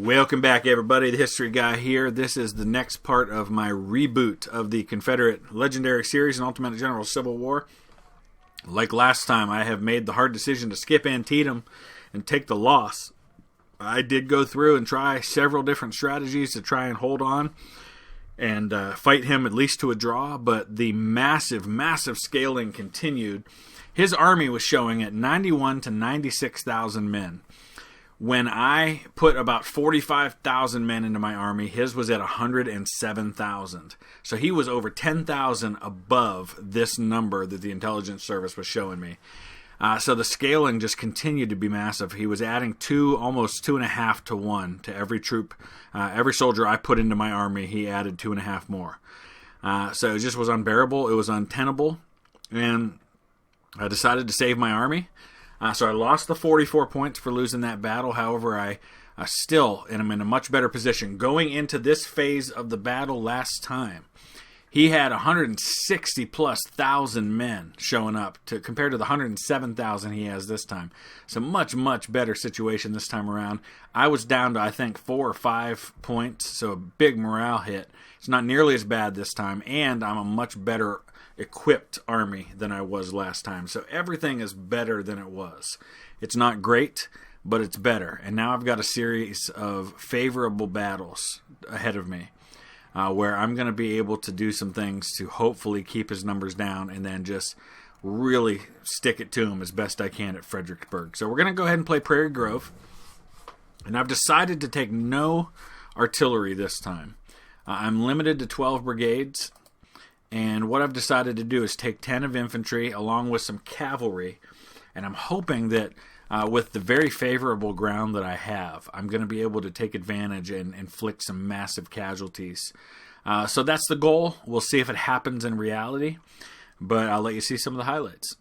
Welcome back, everybody. The History Guy here. This is the next part of my reboot of the Confederate Legendary Series in Ultimate General Civil War. Like last time, I have made the hard decision to skip Antietam and take the loss. I did go through and try several different strategies to try and hold on and fight him at least to a draw, but the massive scaling continued. His army was showing at 91 to 96,000 men. When I put about 45,000 men into my army, his was at 107,000. So he was over 10,000 above this number that the intelligence service was showing me. So the scaling just continued to be massive. He was adding almost 2.5 to 1 to every troop. Every soldier I put into my army, he added 2.5 more. So it just was unbearable. It was untenable. And I decided to save my army. So I lost the 44 points for losing that battle. However, I still am in a much better position. Going into this phase of the battle last time, he had 160+ thousand men showing up compared to the 107,000 he has this time. So much better situation this time around. I was down to, I think, 4 or 5 points, so a big morale hit. It's not nearly as bad this time, and I'm a much better equipped army than I was last time. So everything is better than it was. It's not great, but it's better. And now I've got a series of favorable battles ahead of me where I'm going to be able to do some things to hopefully keep his numbers down and then just really stick it to him as best I can at Fredericksburg. So we're going to go ahead and play Prairie Grove. And I've decided to take no artillery this time. I'm limited to 12 brigades. And what I've decided to do is take 10 of infantry along with some cavalry. And I'm hoping that with the very favorable ground that I have, I'm going to be able to take advantage and inflict some massive casualties. So that's the goal. We'll see if it happens in reality. But I'll let you see some of the highlights.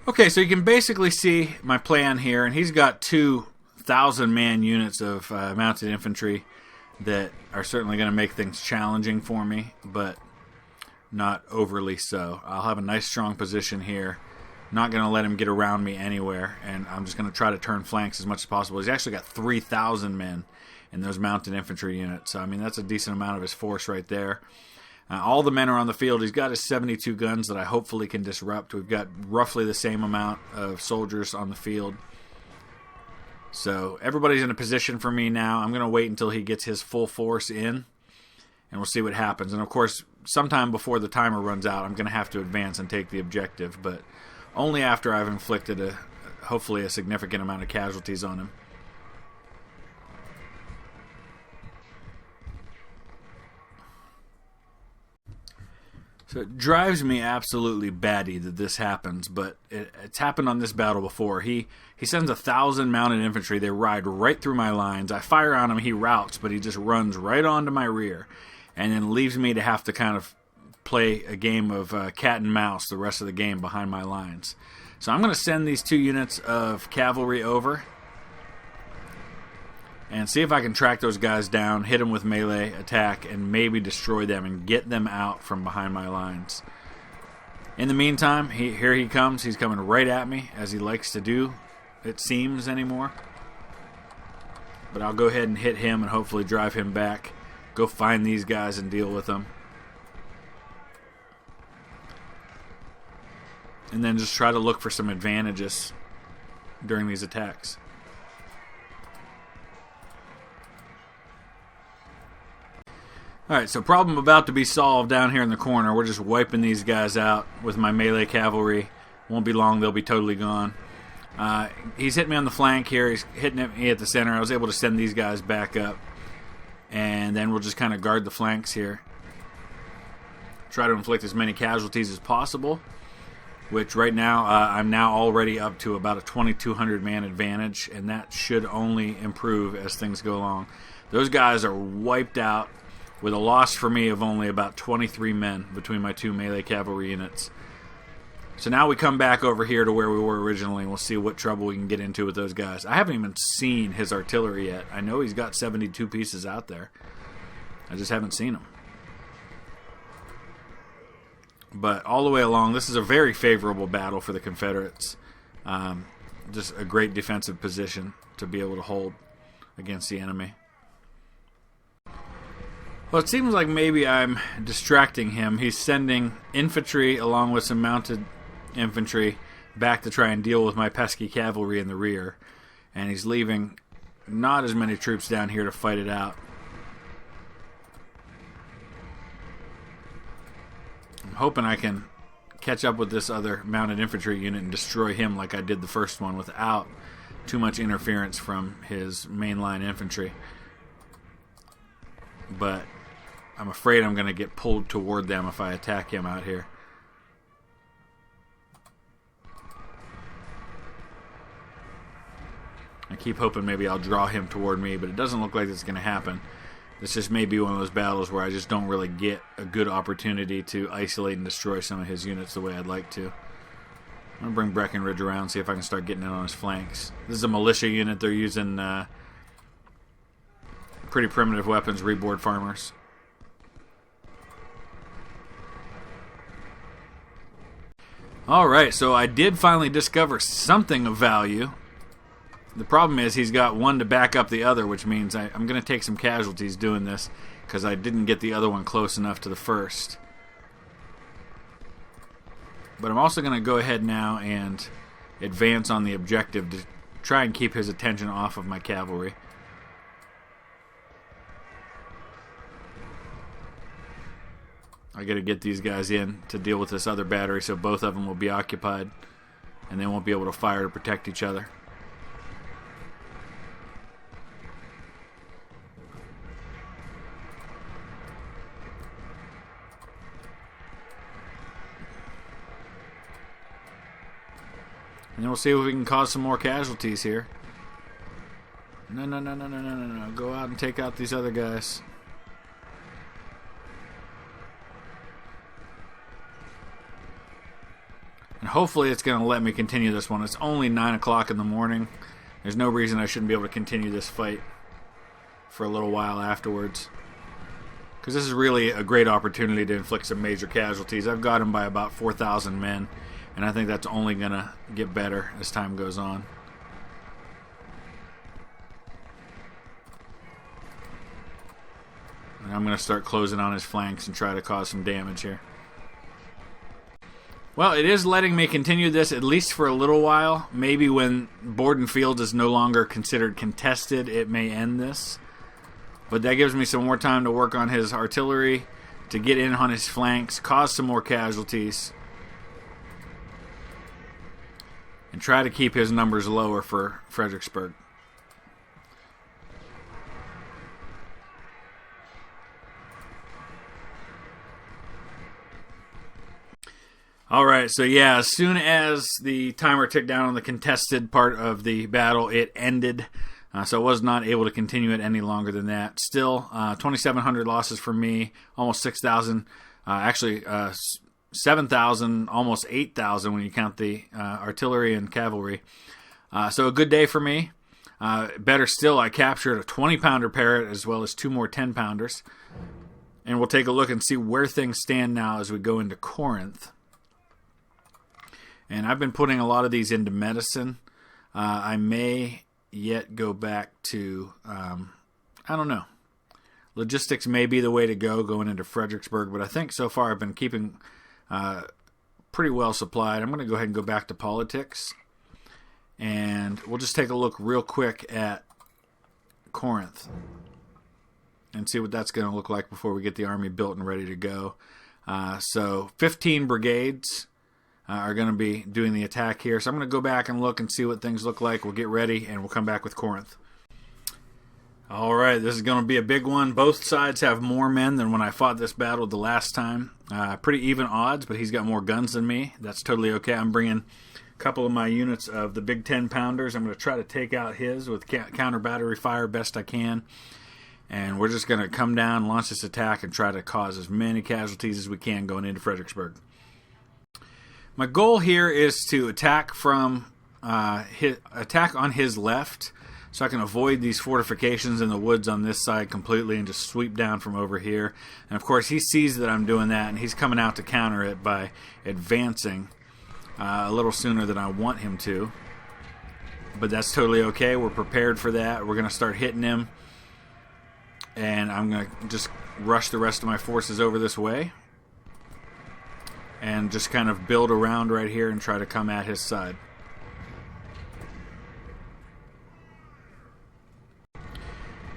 Okay, so you can basically see my plan here. And he's got 2,000-man units of mounted infantry that are certainly going to make things challenging for me. But not overly so. I'll have a nice strong position here. Not going to let him get around me anywhere, and I'm just going to try to turn flanks as much as possible. He's actually got 3,000 men in those mounted infantry units. So, I mean, that's a decent amount of his force right there. All the men are on the field. He's got his 72 guns that I hopefully can disrupt. We've got roughly the same amount of soldiers on the field. So everybody's in a position for me now. I'm going to wait until he gets his full force in, and we'll see what happens. And, of course, sometime before the timer runs out, I'm going to have to advance and take the objective, but only after I've inflicted hopefully a significant amount of casualties on him. So it drives me absolutely batty that this happens, but it's happened on this battle before. He sends 1,000 mounted infantry. They ride right through my lines. I fire on him. He routes, but he just runs right onto my rear, and then leaves me to have to kind of play a game of cat and mouse the rest of the game behind my lines. So I'm going to send these 2 units of cavalry over and see if I can track those guys down, hit them with melee attack, and maybe destroy them and get them out from behind my lines. In the meantime, here he comes. He's coming right at me, as he likes to do, it seems, anymore. But I'll go ahead and hit him and hopefully drive him back. Go find these guys and deal with them. And then just try to look for some advantages during these attacks. Alright, so problem about to be solved down here in the corner. We're just wiping these guys out with my melee cavalry. Won't be long, they'll be totally gone. He's hitting me on the flank here. He's hitting me at the center. I was able to send these guys back up. And then we'll just kind of guard the flanks here. Try to inflict as many casualties as possible. Which right now, I'm now already up to about a 2,200 man advantage. And that should only improve as things go along. Those guys are wiped out, with a loss for me of only about 23 men between my 2 melee cavalry units. So now we come back over here to where we were originally, and we'll see what trouble we can get into with those guys. I haven't even seen his artillery yet. I know he's got 72 pieces out there. I just haven't seen them. But all the way along, this is a very favorable battle for the Confederates. Just a great defensive position to be able to hold against the enemy. Well, it seems like maybe I'm distracting him. He's sending infantry along with some mounted infantry back to try and deal with my pesky cavalry in the rear. And he's leaving not as many troops down here to fight it out. I'm hoping I can catch up with this other mounted infantry unit and destroy him like I did the first one without too much interference from his mainline infantry. But I'm afraid I'm going to get pulled toward them if I attack him out here. I keep hoping maybe I'll draw him toward me, but it doesn't look like it's going to happen. This just may be one of those battles where I just don't really get a good opportunity to isolate and destroy some of his units the way I'd like to. I'm going to bring Breckenridge around, see if I can start getting in on his flanks. This is a militia unit. They're using pretty primitive weapons, reboard farmers. Alright, so I did finally discover something of value. The problem is he's got one to back up the other, which means I'm going to take some casualties doing this because I didn't get the other one close enough to the first. But I'm also going to go ahead now and advance on the objective to try and keep his attention off of my cavalry. I got to get these guys in to deal with this other battery so both of them will be occupied and they won't be able to fire to protect each other. And then we'll see if we can cause some more casualties here. No. Go out and take out these other guys. And hopefully it's going to let me continue this one. It's only 9 o'clock in the morning. There's no reason I shouldn't be able to continue this fight for a little while afterwards. Because this is really a great opportunity to inflict some major casualties. I've got him by about 4,000 men. And I think that's only going to get better as time goes on. And I'm going to start closing on his flanks and try to cause some damage here. Well, it is letting me continue this at least for a little while. Maybe when Borden Field is no longer considered contested, it may end this. But that gives me some more time to work on his artillery, to get in on his flanks, cause some more casualties, and try to keep his numbers lower for Fredericksburg. Alright, so yeah, as soon as the timer ticked down on the contested part of the battle, it ended. So I was not able to continue it any longer than that. Still, 2,700 losses for me, almost 6,000. Actually, 7,000, almost 8,000 when you count the artillery and cavalry. So a good day for me. Better still, I captured a 20-pounder Parrott as well as 2 more 10-pounders. And we'll take a look and see where things stand now as we go into Corinth. And I've been putting a lot of these into medicine. I may yet go back to, I don't know. Logistics may be the way to go going into Fredericksburg, but I think so far I've been keeping pretty well supplied. I'm going to go ahead and go back to politics. And we'll just take a look real quick at Corinth and see what that's going to look like before we get the army built and ready to go. So 15 brigades are going to be doing the attack here. So I'm going to go back and look and see what things look like. We'll get ready and we'll come back with Corinth. All right, this is going to be a big one. Both sides have more men than when I fought this battle the last time. Pretty even odds, but he's got more guns than me. That's totally okay. I'm bringing a couple of my units of the big 10-pounders. I'm going to try to take out his with counter battery fire best I can. And we're just going to come down, launch this attack, and try to cause as many casualties as we can going into Fredericksburg. My goal here is to attack from attack on his left, so I can avoid these fortifications in the woods on this side completely and just sweep down from over here. And of course, he sees that I'm doing that, and he's coming out to counter it by advancing a little sooner than I want him to. but that's totally okay. We're prepared for that. We're going to start hitting him, and I'm going to just rush the rest of my forces over this way and just kind of build around right here and try to come at his side.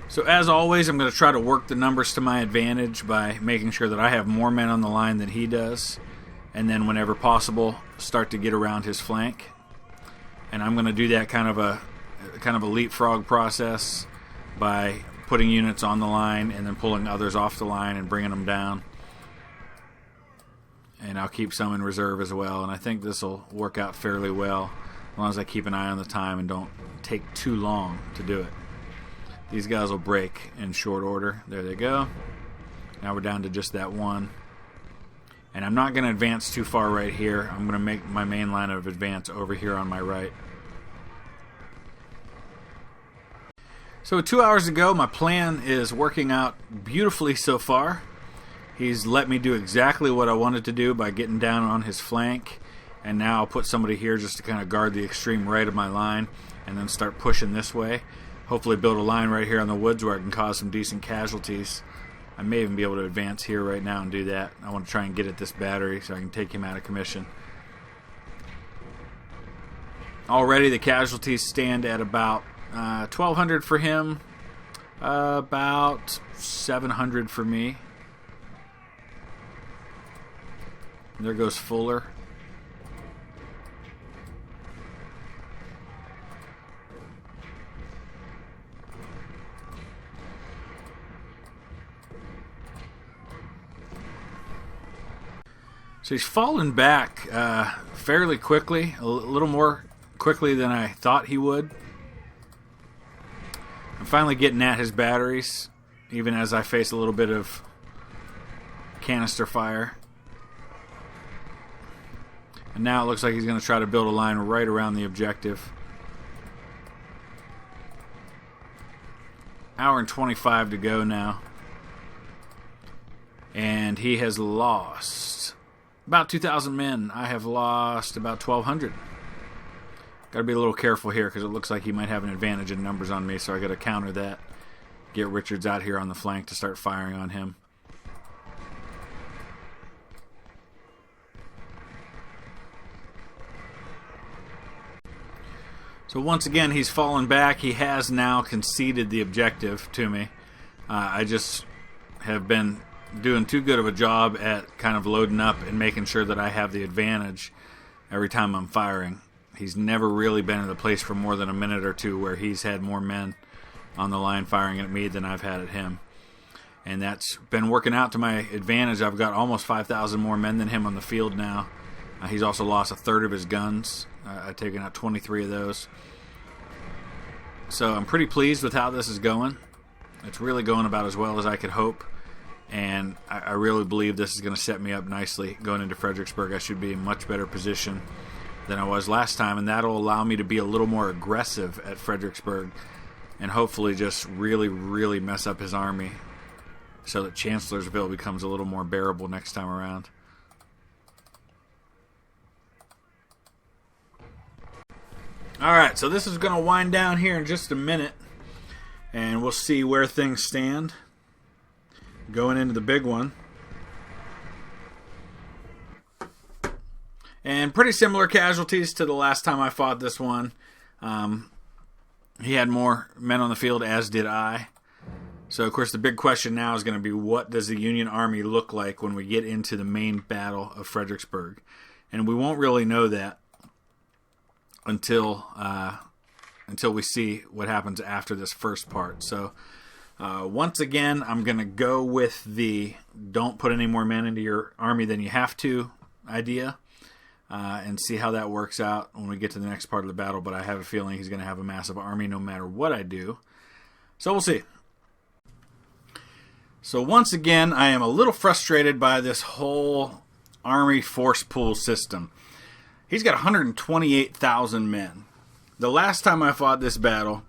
So as always, I'm going to try to work the numbers to my advantage by making sure that I have more men on the line than he does, and then whenever possible, start to get around his flank. And I'm going to do that kind of a leapfrog process by putting units on the line and then pulling others off the line and bringing them down. And I'll keep some in reserve as well, and I think this will work out fairly well as long as I keep an eye on the time and don't take too long to do it. These guys will break in short order. There they go. Now we're down to just that one. And I'm not going to advance too far right here. I'm going to make my main line of advance over here on my right. So 2 hours ago, my plan is working out beautifully so far. He's let me do exactly what I wanted to do by getting down on his flank. And now I'll put somebody here just to kind of guard the extreme right of my line and then start pushing this way. Hopefully build a line right here on the woods where I can cause some decent casualties. I may even be able to advance here right now and do that. I want to try and get at this battery so I can take him out of commission. Already the casualties stand at about 1,200 for him, about 700 for me. There goes Fuller. So he's fallen back fairly quickly, a little more quickly than I thought he would. I'm finally getting at his batteries, even as I face a little bit of canister fire. And now it looks like he's going to try to build a line right around the objective. Hour and 25 to go now. And he has lost about 2,000 men. I have lost about 1,200. Got to be a little careful here because it looks like he might have an advantage in numbers on me, so I got to counter that. Get Richards out here on the flank to start firing on him. So once again, he's fallen back. He has now conceded the objective to me. I just have been doing too good of a job at kind of loading up and making sure that I have the advantage every time I'm firing. He's never really been in the place for more than a minute or two where he's had more men on the line firing at me than I've had at him. And that's been working out to my advantage. I've got almost 5,000 more men than him on the field now. He's also lost a third of his guns. I've taken out 23 of those. So I'm pretty pleased with how this is going. It's really going about as well as I could hope. And I really believe this is going to set me up nicely going into Fredericksburg. I should be in much better position than I was last time, and that'll allow me to be a little more aggressive at Fredericksburg and hopefully just really, really mess up his army so that Chancellorsville becomes a little more bearable next time around. Alright, so this is going to wind down here in just a minute, and we'll see where things stand going into the big one. And pretty similar casualties to the last time I fought this one. He had more men on the field, as did I. So, of course, the big question now is going to be, what does the Union Army look like when we get into the main battle of Fredericksburg? And we won't really know that until we see what happens after this first part. So, once again, I'm going to go with the don't put any more men into your army than you have to idea. And see how that works out when we get to the next part of the battle. But I have a feeling he's going to have a massive army no matter what I do. So we'll see. So once again, I am a little frustrated by this whole army force pool system. He's got 128,000 men. The last time I fought this battle,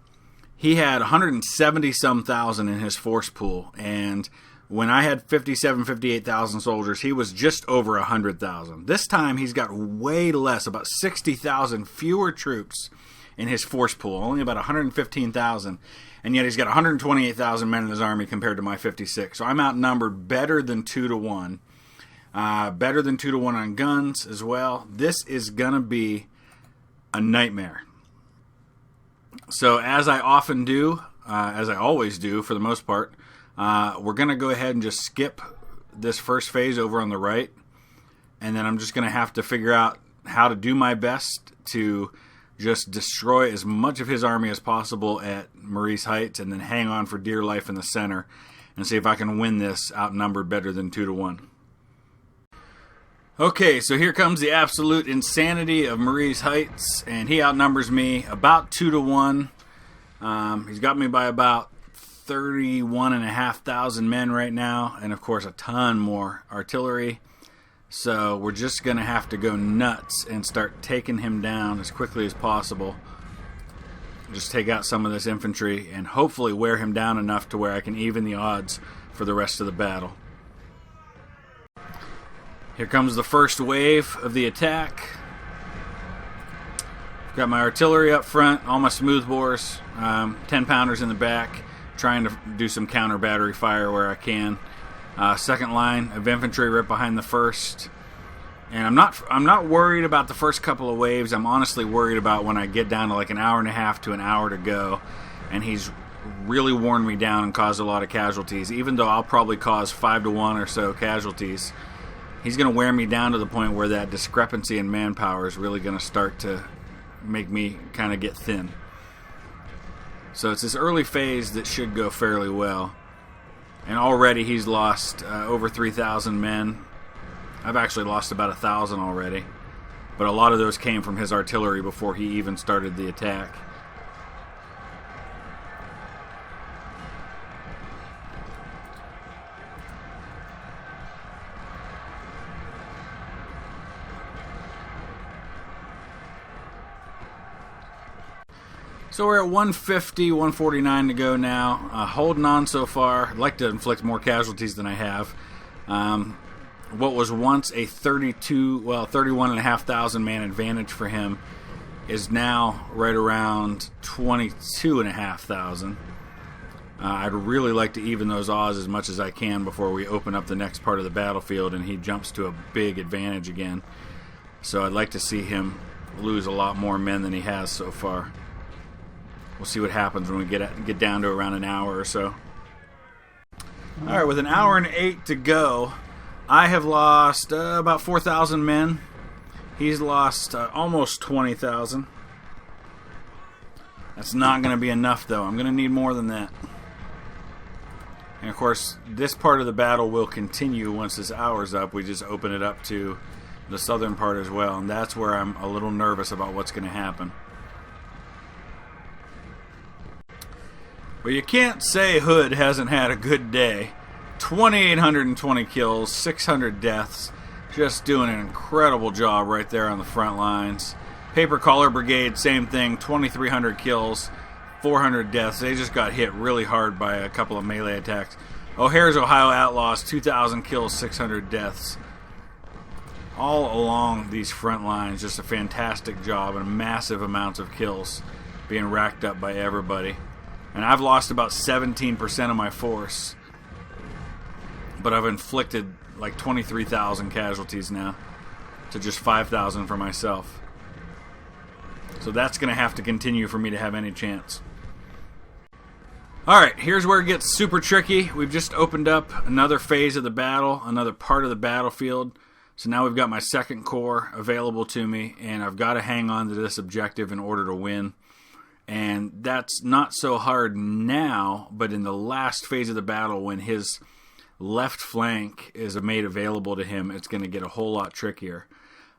he had 170-some thousand in his force pool. And when I had 58,000 soldiers, he was just over 100,000. This time, he's got way less, about 60,000 fewer troops in his force pool, only about 115,000, and yet he's got 128,000 men in his army compared to my 56. So I'm outnumbered better than 2 to 1. Better than 2 to 1 on guns as well. This is going to be a nightmare. So as I often do, as I always do for the most part, we're going to go ahead and just skip this first phase over on the right. And then I'm just going to have to figure out how to do my best to just destroy as much of his army as possible at Maurice Heights and then hang on for dear life in the center and see if I can win this outnumbered better than 2 to 1. Okay, so here comes the absolute insanity of Maurice Heights, and he outnumbers me about 2 to 1. He's got me by about 31,500 men right now, and of course a ton more artillery. So we're just going to have to go nuts and start taking him down as quickly as possible. Just take out some of this infantry and hopefully wear him down enough to where I can even the odds for the rest of the battle. Here comes the first wave of the attack. Got my artillery up front, all my smoothbores, 10-pounders in the back, trying to do some counter battery fire where I can. Second line of infantry right behind the first. And I'm not worried about the first couple of waves. I'm honestly worried about when I get down to like an hour and a half to an hour to go, and he's really worn me down and caused a lot of casualties. Even though I'll probably cause 5 to 1 or so casualties, he's going to wear me down to the point where that discrepancy in manpower is really going to start to make me kind of get thin. So it's this early phase that should go fairly well. And already he's lost over 3,000 men. I've actually lost about 1,000 already. But a lot of those came from his artillery before he even started the attack. So we're at 150, 149 to go now. Holding on so far. I'd like to inflict more casualties than I have. What was once a 31,500 man advantage for him is now right around 22,500. I'd really like to even those odds as much as I can before we open up the next part of the battlefield and he jumps to a big advantage again. So I'd like to see him lose a lot more men than he has so far. We'll see what happens when we get down to around an hour or so. Alright, with an hour and 8 to go, I have lost about 4,000 men. He's lost almost 20,000. That's not going to be enough, though. I'm going to need more than that. And, of course, this part of the battle will continue once this hour's up. We just open it up to the southern part as well, and that's where I'm a little nervous about what's going to happen. Well, you can't say Hood hasn't had a good day. 2,820 kills, 600 deaths. Just doing an incredible job right there on the front lines. Paper Collar Brigade, same thing. 2,300 kills, 400 deaths. They just got hit really hard by a couple of melee attacks. O'Hare's Ohio Outlaws, 2,000 kills, 600 deaths. All along these front lines, just a fantastic job and massive amounts of kills being racked up by everybody. And I've lost about 17% of my force. But I've inflicted like 23,000 casualties now to just 5,000 for myself. So that's going to have to continue for me to have any chance. Alright, here's where it gets super tricky. We've just opened up another phase of the battle, another part of the battlefield. So now we've got my second corps available to me, and I've got to hang on to this objective in order to win. And that's not so hard now, but in the last phase of the battle, when his left flank is made available to him, it's going to get a whole lot trickier.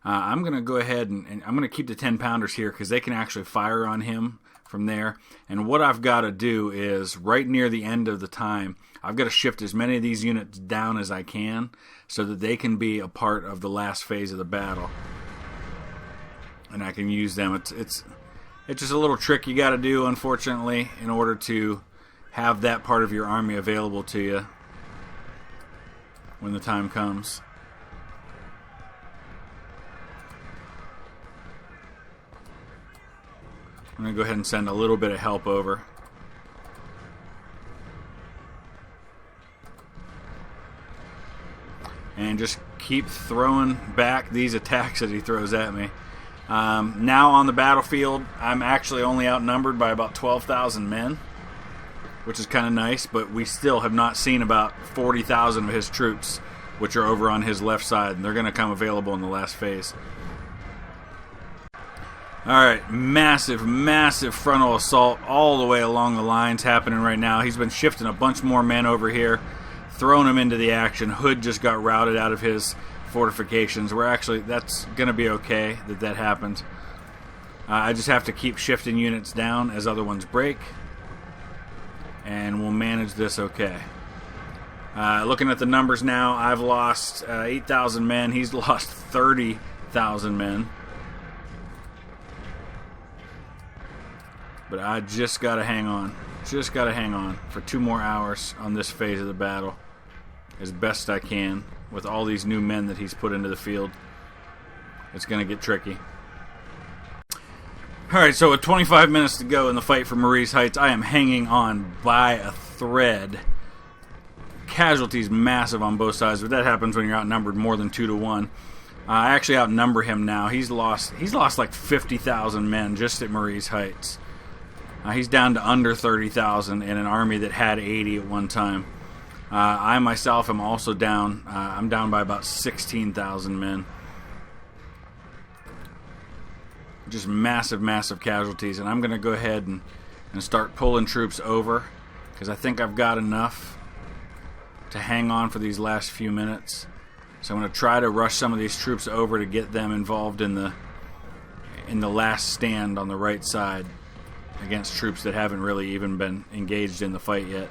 I'm going to go ahead and I'm going to keep the 10-pounders here because they can actually fire on him from there. And what I've got to do is, right near the end of the time, I've got to shift as many of these units down as I can so that they can be a part of the last phase of the battle. And I can use them. It's just a little trick you got to do, unfortunately, in order to have that part of your army available to you when the time comes. I'm going to go ahead and send a little bit of help over. And just keep throwing back these attacks that he throws at me. Now on the battlefield, I'm actually only outnumbered by about 12,000 men, which is kind of nice, but we still have not seen about 40,000 of his troops, which are over on his left side, and they're going to come available in the last phase. Alright, massive, massive frontal assault all the way along the lines happening right now. He's been shifting a bunch more men over here, throwing them into the action. Hood just got routed out of his fortifications. That's going to be okay that happened. I just have to keep shifting units down as other ones break, and we'll manage this okay. Looking at the numbers now, I've lost 8,000 men. He's lost 30,000 men. But I just got to hang on. Just got to hang on for 2 more hours on this phase of the battle as best I can with all these new men that he's put into the field. It's going to get tricky. Alright, so with 25 minutes to go in the fight for Marie's Heights, I am hanging on by a thread. Casualties massive on both sides, but that happens when you're outnumbered more than 2 to 1. I actually outnumber him now. He's lost like 50,000 men just at Marie's Heights. He's down to under 30,000 in an army that had 80 at one time. I myself am also down. I'm down by about 16,000 men. Just massive, massive casualties. And I'm going to go ahead and start pulling troops over because I think I've got enough to hang on for these last few minutes. So I'm going to try to rush some of these troops over to get them involved in the last stand on the right side against troops that haven't really even been engaged in the fight yet.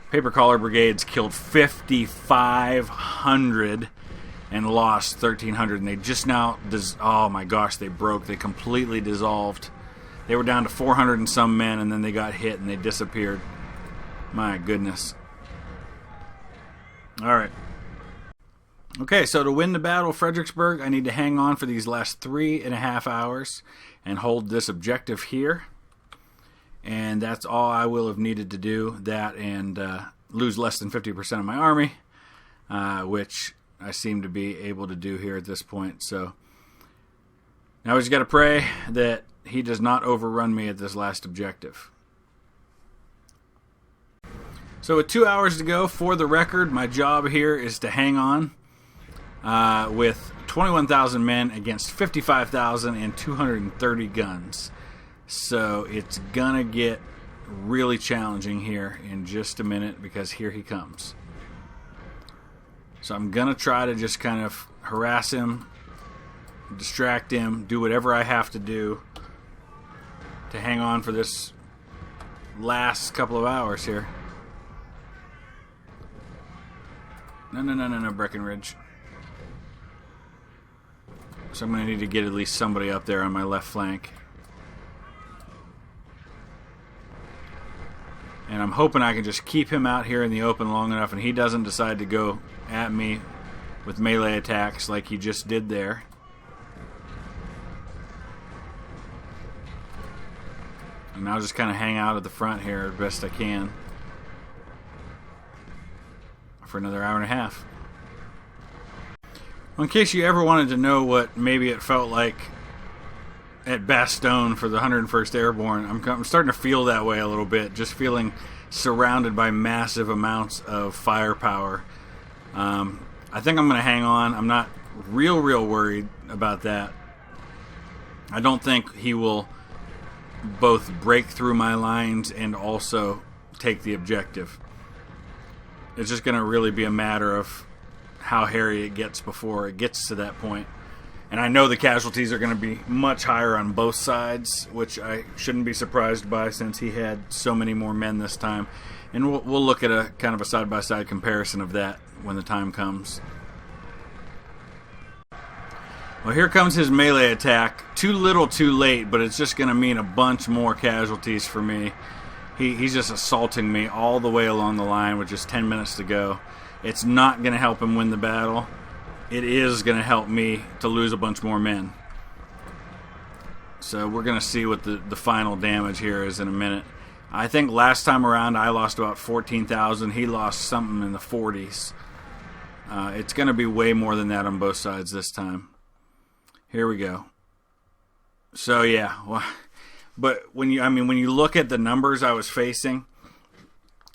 Paper Collar Brigades killed 5,500 and lost 1,300, and they just now, oh my gosh, they broke. They completely dissolved. They were down to 400 and some men, and then they got hit and they disappeared. My goodness. Alright. Okay, so to win the battle of Fredericksburg, I need to hang on for these last 3.5 hours and hold this objective here. And that's all I will have needed to do. That and lose less than 50% of my army, which I seem to be able to do here at this point. So now we just got to pray that he does not overrun me at this last objective. So with 2 hours to go, for the record, my job here is to hang on with 21,000 men against 55,000 and 230 guns. So it's gonna get really challenging here in just a minute because here he comes. So I'm gonna try to just kind of harass him, distract him, do whatever I have to do to hang on for this last couple of hours here. No, Breckenridge. So I'm gonna need to get at least somebody up there on my left flank. And I'm hoping I can just keep him out here in the open long enough and he doesn't decide to go at me with melee attacks like he just did there. And I'll just kind of hang out at the front here as best I can for another hour and a half. Well, in case you ever wanted to know what maybe it felt like at Bastogne for the 101st Airborne, I'm starting to feel that way a little bit, just feeling surrounded by massive amounts of firepower. I think I'm going to hang on. I'm not real worried about that. I don't think he will both break through my lines and also take the objective. It's just going to really be a matter of how hairy it gets before it gets to that point. And I know the casualties are going to be much higher on both sides, which I shouldn't be surprised by since he had so many more men this time. And we'll look at a kind of a side-by-side comparison of that when the time comes. Well, here comes his melee attack. Too little, too late, but it's just going to mean a bunch more casualties for me. He's just assaulting me all the way along the line with just 10 minutes to go. It's not going to help him win the battle. It is going to help me to lose a bunch more men. So we're going to see what the final damage here is in a minute. I think last time around I lost about 14,000. He lost something in the 40s. It's going to be way more than that on both sides this time. Here we go. So yeah, well, but when you look at the numbers I was facing,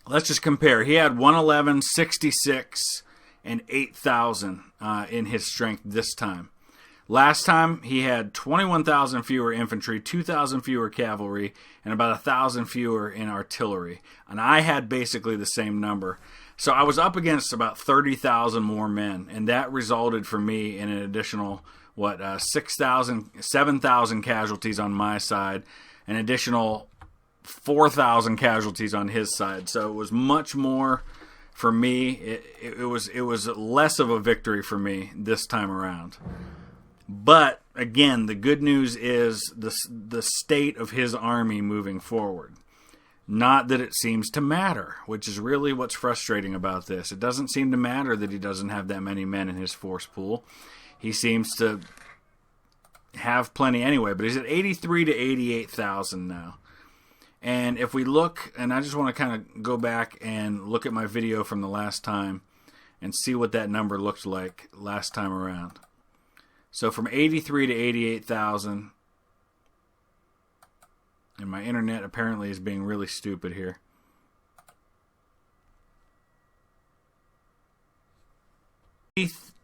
let's just compare. He had 111, 66, and 8,000 in his strength this time. Last time, he had 21,000 fewer infantry, 2,000 fewer cavalry, and about 1,000 fewer in artillery. And I had basically the same number. So I was up against about 30,000 more men, and that resulted for me in an additional, 6,000, 7,000 casualties on my side, an additional 4,000 casualties on his side. So it was much more for me. It was less of a victory for me this time around. But again, the good news is the state of his army moving forward. Not that it seems to matter, which is really what's frustrating about this. It doesn't seem to matter that he doesn't have that many men in his force pool. He seems to have plenty anyway, but he's at 83 to 88,000 now. And if we look, and I just want to kind of go back and look at my video from the last time and see what that number looked like last time around. So from 83 to 88,000, and my internet apparently is being really stupid here.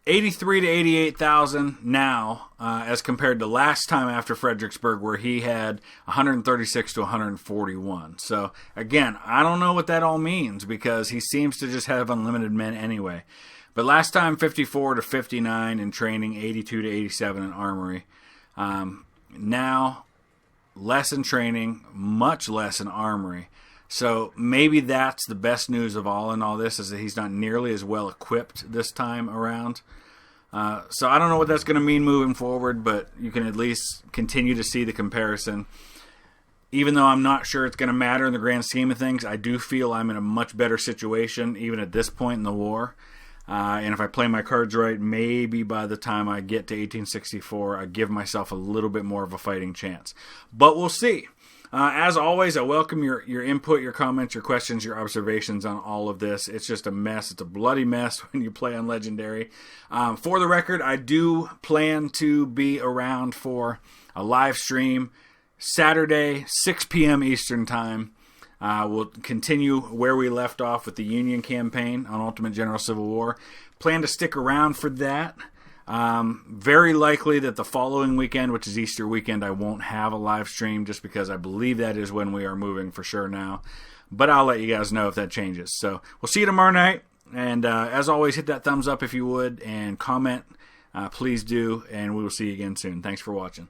83 to 88,000 now, as compared to last time after Fredericksburg, where he had 136 to 141. So again, I don't know what that all means, because he seems to just have unlimited men anyway. But last time, 54 to 59 in training, 82 to 87 in armory. Now, less in training, much less in armory. So maybe that's the best news of all in all this, is that he's not nearly as well equipped this time around. So I don't know what that's going to mean moving forward, but you can at least continue to see the comparison. Even though I'm not sure it's going to matter in the grand scheme of things, I do feel I'm in a much better situation even at this point in the war. And if I play my cards right, maybe by the time I get to 1864, I give myself a little bit more of a fighting chance. But we'll see. As always, I welcome your input, your comments, your questions, your observations on all of this. It's just a mess. It's a bloody mess when you play on Legendary. For the record, I do plan to be around for a live stream Saturday, 6 p.m. Eastern Time. We'll continue where we left off with the Union campaign on Ultimate General Civil War. Plan to stick around for that. Very likely that the following weekend, which is Easter weekend, I won't have a live stream, just because I believe that is when we are moving for sure now. But I'll let you guys know if that changes. So we'll see you tomorrow night. And as always, hit that thumbs up if you would, and comment. Please do, and we will see you again soon. Thanks for watching.